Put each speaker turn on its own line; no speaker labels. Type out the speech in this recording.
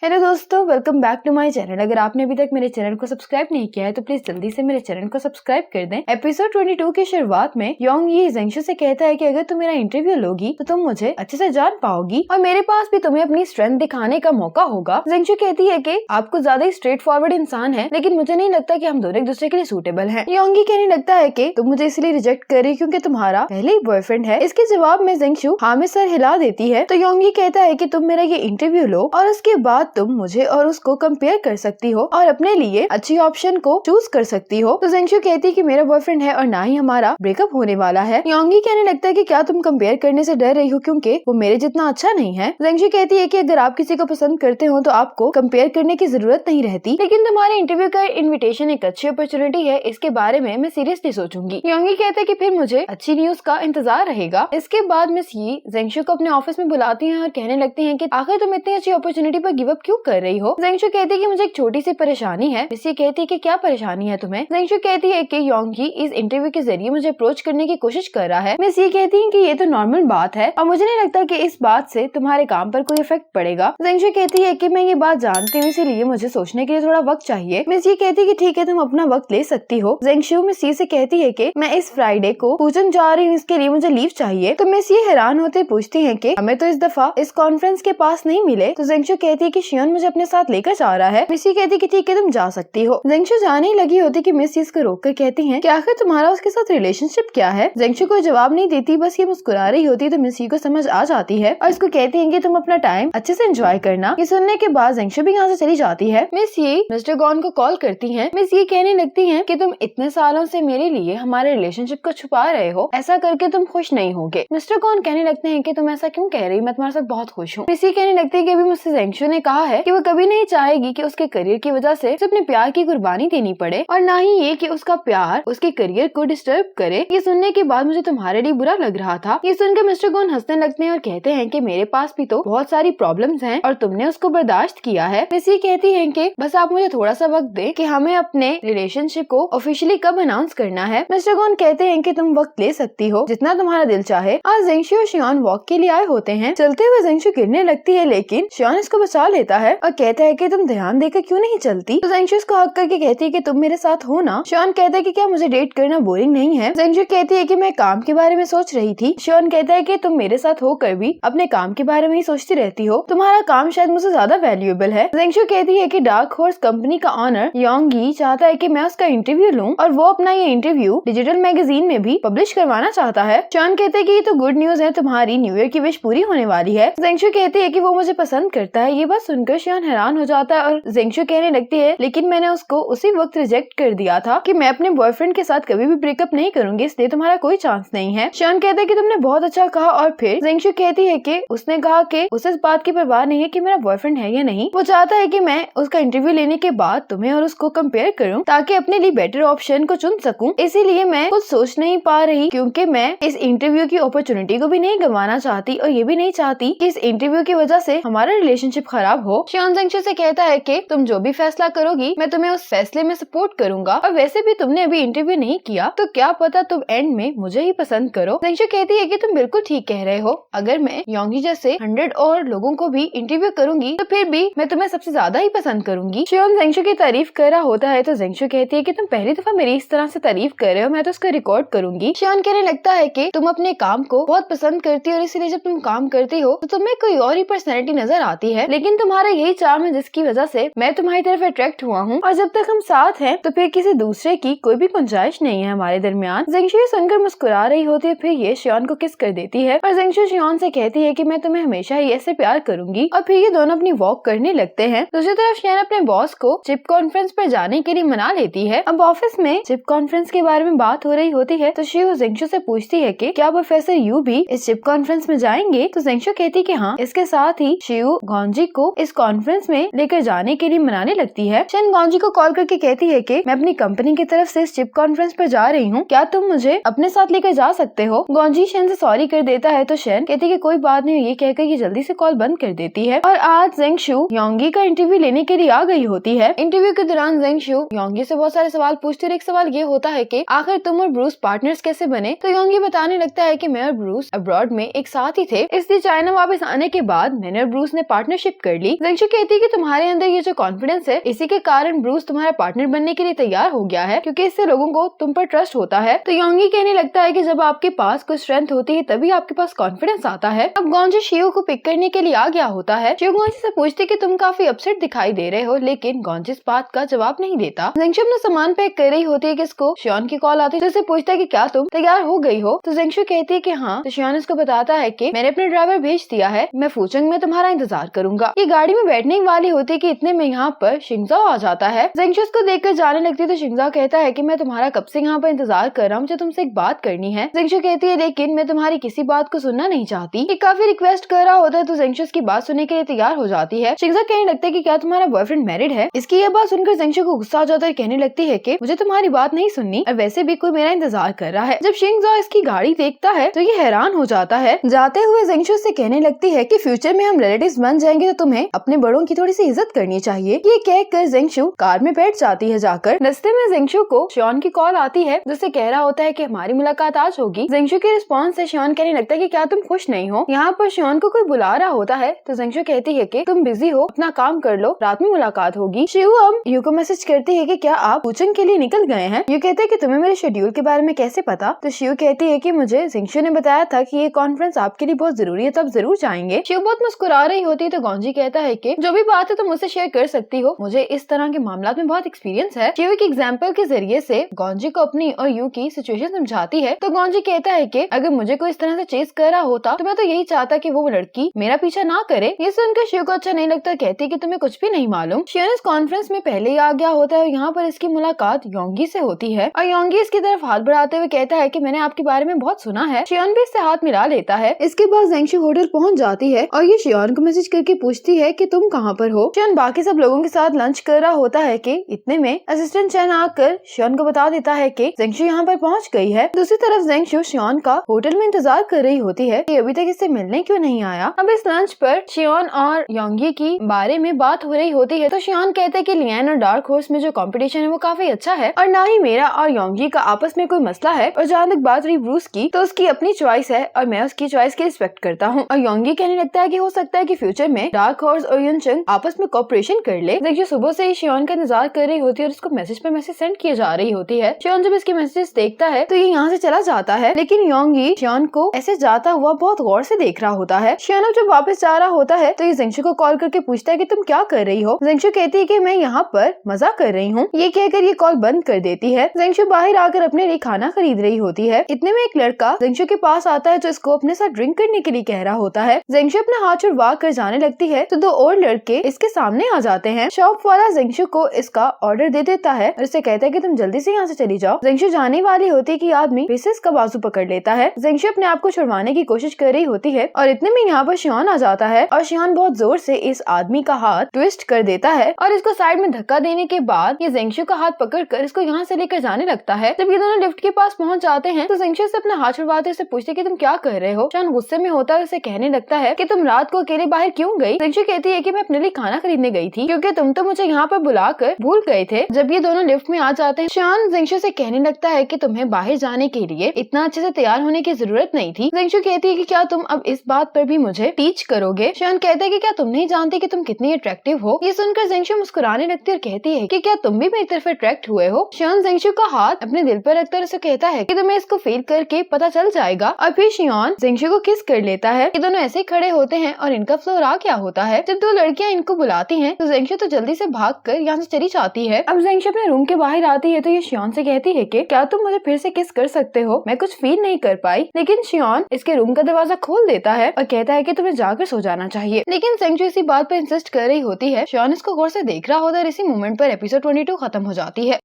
Hello दोस्तों, welcome back to my channel. अगर आपने अभी तक मेरे चैनल को सब्सक्राइब नहीं किया है तो प्लीज जल्दी से मेरे चैनल को सब्सक्राइब कर दें। एपिसोड 22 की शुरुआत में योंग ये जेंगशु से कहता है कि अगर तुम मेरा इंटरव्यू लोगी तो तुम मुझे अच्छे से जान पाओगी और मेरे पास भी तुम्हें अपनी स्ट्रेंथ दिखाने का मौका होगा। जेंगशु कहती है कि आप कुछ ज्यादा ही स्ट्रेट फॉरवर्ड इंसान है, लेकिन मुझे नहीं लगता कि हम दोनों एक दूसरे के लिए सूटेबल हैं। योंगी कहने लगता है कि तुम मुझे इसलिए रिजेक्ट कर रही क्योंकि तुम्हारा पहले ही बॉयफ्रेंड है। इसके जवाब में जेंगशु हाँ में सर हिला देती है। तो योंगी कहता है कि तुम मेरा ये इंटरव्यू लो और उसके बाद तुम मुझे और उसको कंपेयर कर सकती हो और अपने लिए अच्छी ऑप्शन को चूज कर सकती हो। तो जेंगशु कहती है कि मेरा बॉयफ्रेंड है और ना ही हमारा ब्रेकअप होने वाला है। योंगी कहने लगता है कि क्या तुम कंपेयर करने से डर रही हो क्योंकि वो मेरे जितना अच्छा नहीं है। जेंगशु कहती है कि अगर आप किसी को पसंद करते हो तो आपको कंपेयर करने की जरूरत नहीं रहती, लेकिन तुम्हारे इंटरव्यू का इन्विटेशन एक अच्छी अपॉर्चुनिटी है, इसके बारे में मैं सीरियसली सोचूंगी। योंगी कहते हैं कि फिर मुझे अच्छी न्यूज का इंतजार रहेगा। इसके बाद मिस यी जेंगशु को अपने ऑफिस में बुलाती है और कहने लगती है कि आखिर तुम इतनी अच्छी अपॉर्चुनिटी पर गिव अप क्यों कर रही हो। जेंगशु कहती है कि मुझे एक छोटी सी परेशानी है। मिस यी कहती है कि क्या परेशानी है तुम्हें। जेंगशु कहती है कि योंगी इस इंटरव्यू के जरिए मुझे अप्रोच करने की कोशिश कर रहा है। मिस यी कहती है कि ये तो नॉर्मल बात है और मुझे नहीं लगता कि इस बात से तुम्हारे काम पर कोई इफेक्ट पड़ेगा। जेंगशु कहती है कि मैं ये बात जानती हूँ, इसीलिए मुझे सोचने के लिए थोड़ा वक्त चाहिए। मिस यी कहती है कि ठीक है, तुम अपना वक्त ले सकती हो। जेंगशु मिस यी से कहती है कि मैं इस फ्राइडे को फूजन जा रही हूँ, इसके लिए मुझे लीव चाहिए। तो मिस यी हैरान होते पूछती है कि हमें तो इस दफा इस कॉन्फ्रेंस के पास नहीं मिले। तो जेंगशु कहती है कि शियोन मुझे अपने साथ लेकर जा रहा है। मिस यी कहती है कि ठीक है, तुम जा सकती हो। जेंगशु जाने ही लगी होती कि मिस यी इसको रोककर कहती है कि आखिर तुम्हारा उसके साथ रिलेशनशिप क्या है। जेंगशु कोई जवाब नहीं देती, बस ये मुस्कुरा रही होती। तो मिस यी को समझ आ जाती है और इसको कहती है कि तुम अपना टाइम अच्छे से एंजॉय करना। ये सुनने के बाद जेंगशु भी यहाँ से चली जाती है। मिस यी मिस्टर गॉन को कॉल करती है। मिस यी कहने लगती है कि तुम इतने सालों से मेरे लिए हमारे रिलेशनशिप को छुपा रहे हो, ऐसा करके तुम खुश नहीं होगे। मिस्टर गॉन कहने लगते हैं कि तुम ऐसा क्यों कह रही हो, मैं तुम्हारे साथ बहुत खुश हूँ। मिस यी कहने लगती है कि अभी मुझसे जेंगशु ने कहा है कि वो कभी नहीं चाहेगी कि उसके करियर की वजह से अपने प्यार की कुर्बानी देनी पड़े और ना ही ये कि उसका प्यार उसके करियर को डिस्टर्ब करे। ये सुनने के बाद मुझे तुम्हारे लिए बुरा लग रहा था। ये सुनकर मिस्टर गॉन हंसने लगते हैं और कहते हैं कि मेरे पास भी तो बहुत सारी प्रॉब्लम्स हैं और तुमने उसको बर्दाश्त किया है। मिस यी कहती है कि बस आप मुझे थोड़ा सा वक्त दें कि हमें अपने रिलेशनशिप को ऑफिशियली कब अनाउंस करना है। मिस्टर गॉन कहते हैं कि तुम वक्त ले सकती हो जितना तुम्हारा दिल चाहे। आज जेंगशु और शियोन वॉक के लिए आए होते हैं। चलते हुए जेंगशु गिरने लगती है, लेकिन शियोन इसको बचा लेता है और कहता है कि तुम ध्यान देकर क्यों नहीं चलती। तो जेंगशु इसको हक करके कहती है कि तुम मेरे साथ हो ना। शियोन कहता है कि क्या मुझे डेट करना बोरिंग नहीं है। जेंगशु कहती है कि मैं काम के बारे में सोच रही थी। शियोन कहता है कि तुम मेरे साथ होकर भी अपने काम के बारे में ही सोचती रहती हो, तुम्हारा काम शायद मुझसे ज्यादा वैल्यूएबल है। जेंगशु कहती है कि डार्क हॉर्स कंपनी का ऑनर योंगी चाहता है कि मैं उसका इंटरव्यू लूं और वो अपना ये इंटरव्यू डिजिटल मैगजीन में भी पब्लिश करवाना चाहता है। शियोन कहते हैं कि ये तो गुड न्यूज है, तुम्हारी न्यू ईयर की विश पूरी होने वाली है। जेंगशु कहती है कि वो मुझे पसंद करता है। ये बात सुनकर शियोन हैरान हो जाता है और जेंगशु कहने लगती है लेकिन मैंने उसको उसी वक्त रिजेक्ट कर दिया था कि मैं अपने बॉयफ्रेंड के साथ कभी भी ब्रेकअप नहीं करूंगी, इसलिए तुम्हारा कोई चांस नहीं है। शियोन कहता है कि तुमने बहुत अच्छा कहा और फिर जेंगशु कहती है कि उसने कहा कि उसे इस बात की परवाह नहीं है कि मेरा बॉयफ्रेंड है या नहीं, वो चाहता है कि मैं उसका इंटरव्यू लेने के बाद तुम्हें और उसको कंपेयर करूं ताकि अपने लिए बेटर ऑप्शन को चुन सकूं। इसीलिए मैं कुछ सोच नहीं पा रही क्योंकि मैं इस इंटरव्यू की अपॉर्चुनिटी को भी नहीं गंवाना चाहती और ये भी नहीं चाहती कि इस इंटरव्यू की वजह से हमारा रिलेशनशिप खराब हो। शियोन जेंगशु से कहता है कि तुम जो भी फैसला करोगी मैं तुम्हें उस फैसले में सपोर्ट करूंगा और वैसे भी तुमने अभी इंटरव्यू नहीं किया तो क्या पता तुम एंड में मुझे ही पसंद करो। जेंगशु कहती है कि तुम बिल्कुल ठीक कह रहे हो, अगर मैं योंगी जैसे 100 और लोगों को भी इंटरव्यू करूंगी तो फिर भी मैं तुम्हें सबसे ज्यादा ही पसंद करूंगी। शियोन जेंगशु की तारीफ कर रहा होता है तो जेंगशु कहती है कि तुम पहली दफा मेरी इस तरह से तारीफ कर रहे हो, मैं तो उसका रिकॉर्ड करूंगी। शियोन कहने लगता है कि तुम अपने काम को बहुत पसंद करती हो और इसीलिए जब तुम काम करती हो तो तुम्हें कोई और ही पर्सनैलिटी नजर आती है, लेकिन तुम्हारा यही चार्म है जिसकी वजह से मैं तुम्हारी तरफ अट्रैक्ट हुआ हूँ और जब तक हम साथ हैं तो फिर किसी दूसरे की कोई भी गुंजाइश नहीं है हमारे दरमियान। जेंगशु सुनकर मुस्कुरा रही होती है, फिर ये शियोन को किस कर देती है और जेंगशु शियोन से कहती है कि मैं तुम्हें हमेशा ही ऐसे प्यार करूंगी और फिर ये दोनों अपनी वॉक करने लगते हैं। दूसरी तरफ शियोन अपने बॉस को चिप कॉन्फ्रेंस पर जाने के लिए मना लेती है। अब ऑफिस में चिप कॉन्फ्रेंस के बारे में बात हो रही होती है तो शिव जेंगशु से पूछती है कि क्या प्रोफेसर यू भी इस चिप कॉन्फ्रेंस में जाएंगे। तो जेंगशु कहती कि हाँ। इसके साथ ही शिव गॉन्जी को इस कॉन्फ्रेंस में लेकर जाने के लिए मनाने लगती है। शन गॉन्जी को कॉल करके कहती है कि मैं अपनी कंपनी की तरफ से इस चिप कॉन्फ्रेंस पर जा रही हूँ, क्या तुम मुझे अपने साथ लेकर जा सकते हो। गॉन्जी शन से सॉरी कर देता है तो शन कहती कि कोई बात नहीं, ये कहकर ये जल्दी से कॉल बंद कर देती है। और आज जेंगशु योंगी का इंटरव्यू लेने के लिए आ गई होती है। इंटरव्यू के दौरान जेंगशु योंगी से बहुत सारे सवाल पूछती है और एक सवाल ये होता है कि आखिर तुम और ब्रूस पार्टनर्स कैसे बने। तो योंगी बताने लगता है कि मैं और ब्रूस अब्रॉड में एक साथ ही थे, इसलिए चाइना वापस आने के बाद मैंने और ब्रूस ने पार्टनरशिप कर ली। मिली। जेंगशु कहती है कि तुम्हारे अंदर ये जो कॉन्फिडेंस है, इसी के कारण ब्रूस तुम्हारा पार्टनर बनने के लिए तैयार हो गया है, क्योंकि इससे लोगों को तुम पर ट्रस्ट होता है। तो योंगी कहने लगता है कि जब आपके पास कुछ स्ट्रेंथ होती है तभी आपके पास कॉन्फिडेंस आता है। अब गॉन्जी शियो को पिक करने के लिए आ गया होता है। शियो गॉन्जी से पूछती कि तुम काफी अपसेट दिखाई दे रहे हो, लेकिन गॉन्जी इस बात का जवाब नहीं देता। जेंगशु अपना सामान पैक कर रही होती है कि इसको शियोन की कॉल आती है, जिससे पूछता है कि क्या तुम तैयार हो गई हो। तो जेंगशु कहती है कि हाँ। तो शियोन इसको बताता है कि मैंने अपने ड्राइवर भेज दिया है, मैं फूचंग में तुम्हारा इंतजार करूंगा। ये गाड़ी में बैठने वाली होती है कि इतने में यहाँ पर शिंगजाओ आ जाता है। जेंगशु इसको देखकर जाने लगती है तो शिंगजाओ कहता है कि मैं तुम्हारा कब से यहाँ पर इंतजार कर रहा हूँ, मुझे तुमसे एक बात करनी है। जेंगशु कहती है लेकिन मैं तुम्हारी किसी बात को सुनना नहीं चाहती। ये काफी रिक्वेस्ट कर रहा होता है तो जेंगशु इसकी बात सुनने के लिए तैयार हो जाती है। शिंगजाओ कहने लगता है कि क्या तुम्हारा बॉयफ्रेंड मैरिड है। इसकी यह बात सुनकर जेंगशु को गुस्सा आ जाता है, कहने लगती है कि मुझे तुम्हारी बात नहीं सुननी और वैसे भी कोई मेरा इंतजार कर रहा है। जब शिंगजाओ इसकी गाड़ी देखता है तो ये हैरान हो जाता है। जाते हुए जेंगशु से कहने लगती है कि फ्यूचर में हम रिलेटिव्स बन जाएंगे तो तुम्हें अपने बड़ों की थोड़ी सी इज्जत करनी चाहिए। ये कहकर जेंगशु कार में बैठ जाती है। जाकर रास्ते में जेंगशु को शियोन की कॉल आती है, जिससे कह रहा होता है कि हमारी मुलाकात आज होगी। जेंगशु के रिस्पॉन्स से शियोन कहने लगता है कि क्या तुम खुश नहीं हो। यहाँ पर शियोन को कोई बुला रहा होता है तो जेंगशु कहती है कि तुम बिजी हो, अपना काम कर लो, रात में मुलाकात होगी। शियू अब यू को मैसेज करती है कि क्या आप फूचंग के लिए निकल गए हैं। यू कहते हैं कि तुम्हें मेरे शेड्यूल के बारे में कैसे पता। तो शियू कहती है कि मुझे जेंगशु ने बताया था कि ये कॉन्फ्रेंस आपके लिए बहुत जरूरी है, तो आप जरूर जाएंगे। शियू बहुत मुस्कुरा रही होती है तो गॉन्जी कहता है कि जो भी बात है तुम मुझसे शेयर कर सकती हो, मुझे इस तरह के मामलों में बहुत एक्सपीरियंस है। शियू के एग्जाम्पल के जरिए से गॉन्जी को अपनी और यू की सिचुएशन समझाती है। तो गॉन्जी कहता है कि अगर मुझे कोई इस तरह से चेस कर रहा होता तो मैं तो यही चाहता कि वो लड़की मेरा पीछा ना करे। ये सुनकर शियू को अच्छा नहीं लगता, कहती है कि तुम्हें कुछ भी नहीं मालूम। शियोन इस कॉन्फ्रेंस में पहले ही आ गया होता है और यहाँ पर इसकी मुलाकात योंगी से होती है और योंगी इसकी तरफ हाथ बढ़ाते हुए कहता है कि मैंने आपके बारे में बहुत सुना है। शियोन भी इससे हाथ मिला लेता है। इसके बाद जेंगशु होटल पहुँच जाती है और ये शियोन को मैसेज करके पूछती है कि तुम कहाँ पर हो। शियोन बाकी सब लोगों के साथ लंच कर रहा होता है कि इतने में असिस्टेंट चैन आकर शियोन को बता देता है कि जेंगशु यहाँ पर पहुँच गई है। दूसरी तरफ जेंगशु शियोन का होटल में इंतजार कर रही होती है कि अभी तक इससे मिलने क्यों नहीं आया। अब इस लंच पर शियोन और योंगी की बारे में बात हो रही होती है तो शियोन कहते हैं कि लियान और डार्क हॉर्स में जो कंपटीशन है वो काफी अच्छा है और ना ही मेरा और योंगी का आपस में कोई मसला है। और जहाँ तक बात रही ब्रूस की तो उसकी अपनी चॉइस है और मैं उसकी चॉइस की रिस्पेक्ट करता हूँ। और योंगी कहने लगता है कि हो सकता है कि फ्यूचर में डार्क हॉर्स और युनचंग आपस में कोऑपरेशन कर ले। देखिए सुबह से ही शियोन का इंतजार कर रही होती है और उसको मैसेज पे मैसेज सेंड किए जा रही होती है। शियोन जब इसके मैसेज देखता है तो ये यहाँ से चला जाता है, लेकिन योंगी शियोन को ऐसे जाता हुआ बहुत गौर से देख रहा होता है। शियोन जब वापस जा रहा होता है तो ये जेंगशु को कॉल करके पूछता है कि तुम क्या कर रही हो। जेंगशु कहती है कि मैं यहाँ पर मजा कर रही हूँ। ये कहकर ये कॉल बंद कर देती है। जेंगशु बाहर आकर अपने लिए खाना खरीद रही होती है। इतने में एक लड़का जेंगशु के पास आता है जो इसको अपने साथ ड्रिंक करने के लिए कह रहा होता है। जेंगशु अपना हाथ छुड़वा कर जाने लगती है तो दो और लड़के इसके सामने आ जाते हैं। शॉप वाला जेंगशु को इसका ऑर्डर दे देता है और इसे कहता है कि तुम जल्दी से यहाँ से चली जाओ। जेंगशु जाने वाली होती है कि आदमी फिर से इसका बाजू पकड़ लेता है। जेंगशु अपने आप को छुड़वाने की कोशिश कर रही होती है और इतने में यहाँ पर शियोन आ जाता है और शियोन बहुत जोर से इस आदमी का हाथ ट्विस्ट कर देता है और इसको साइड में धक्का देने के बाद ये जेंगशु का हाथ पकड़कर इसको यहाँ से लेकर जाने लगता है। जब ये दोनों लिफ्ट के पास पहुँच जाते हैं तो जेंगशु से अपना हाथ छुड़वाते उसे पूछते कि तुम क्या कर रहे हो। शियोन गुस्से में होता है, उसे कहने लगता है कि तुम रात को अकेले बाहर क्यों गई। जेंगशु कहती है कि मैं अपने लिए खाना खरीदने गई थी क्योंकि तुम तो मुझे यहाँ पर बुलाकर भूल गए थे। जब ये दोनों लिफ्ट में आ जाते हैं शियोन जेंगशु से कहने लगता है कि तुम्हें बाहर जाने के लिए इतना अच्छे से तैयार होने की जरूरत नहीं थी। जेंगशु कहती है कि क्या तुम अब इस बात पर भी मुझे टीच करोगे। शियोन कहता है कि क्या तुम नहीं जानते कि तुम कितनी अट्रैक्टिव हो। ये सुनकर जेंगशु मुस्कुराने लगती है और कहती है कि क्या तुम भी मेरी तरफ अट्रैक्ट हुए हो। शियोन जेंगशु का हाथ अपने दिल पर रखकर उसे कहता है कि तुम्हें इसको फील करके पता चल जाएगा और फिर शियोन जेंगशु को किस कर लेता है। ये दोनों ऐसे खड़े होते हैं और इनका फ्लोर आ क्या होता है। जब दो लड़कियां इनको बुलाती हैं तो जेंगशु तो जल्दी से भागकर यहाँ से चली जाती है। अब जेंगशु अपने रूम के बाहर आती है तो ये शियोन से कहती है कि क्या तुम मुझे फिर से किस कर सकते हो। मैं कुछ फील नहीं कर पाई, लेकिन शियोन इसके रूम का दरवाजा खोल देता है और कहता है कि तुम्हें जाकर सो जाना चाहिए। लेकिन जेंगशु इसी बात पर इंसिस्ट कर रही होती है। शियोन इसको गौर से देख रहा होता है और इसी मोमेंट पर एपिसोड 22 खत्म हो जाती है।